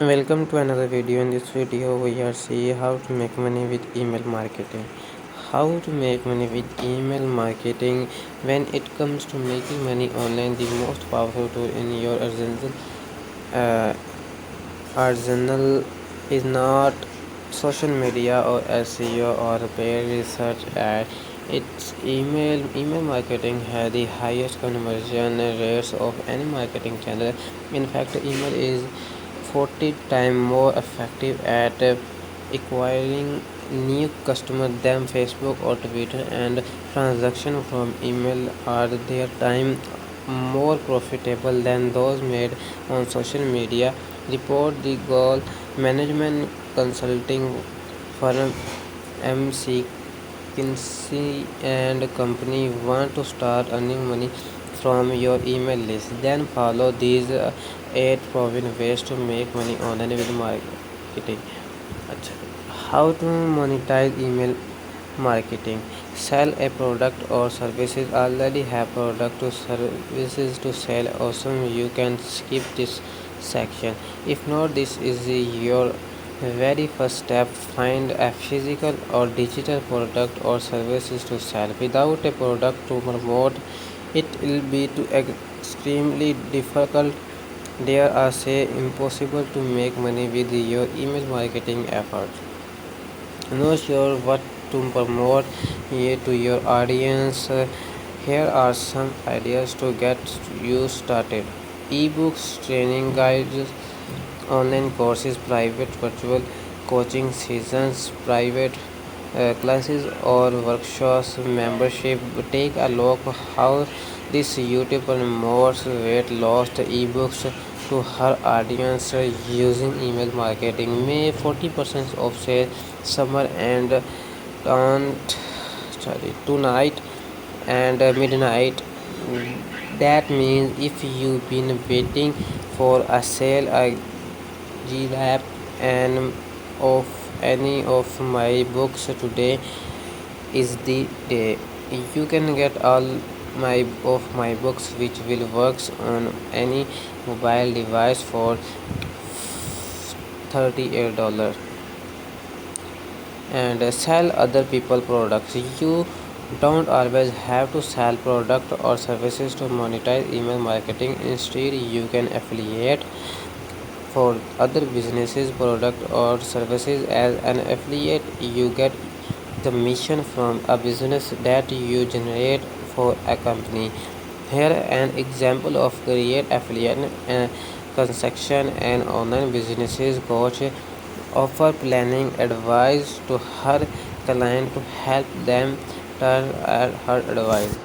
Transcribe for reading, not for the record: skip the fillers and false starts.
Welcome to another video. In this video, we are seeing how to make money with email marketing. How to make money with email marketing. When it comes to making money online, the most powerful tool in your uh, arsenal is not social media or SEO or paid research ad. It's email. Email marketing has the highest conversion rates of any marketing channel. In fact, email is 40 times more effective at acquiring new customers than Facebook or Twitter, and transactions from email are their time more profitable than those made on social media. Report the goal management consulting firm MC Kinsey and company want to start earning money from your email list. Then follow these 8 proven ways to make money online with marketing. अच्छा, how to monetize email marketing. Sell a product or services. Already have product to services to sell. Awesome, you can skip this section. If not, this is your very first step. Find a physical or digital product or services to sell. Without a product to promote, it will be too extremely difficult. There are say impossible to make money with your email marketing efforts. Not sure what to promote here to your audience. Here are some ideas to get you started. Ebooks, training guides, online courses, private virtual coaching sessions, private classes or workshops, membership. Take a look how this YouTube promotes weight loss ebooks to her audience using email marketing. May 40% of sale summer and don't tonight and midnight. That means if you've been waiting for a sale, a grab and of any of my books, today is the day. You can get all my books which will works on any mobile device for $38 and sell other people products. You don't always have to sell product or services to monetize email marketing. Instead, you can affiliate for other businesses product or services. As an affiliate, you get the mission from a business that you generate for a company. Here an example of create affiliate construction and online businesses coach offer planning advice to her client to help them turn her advice.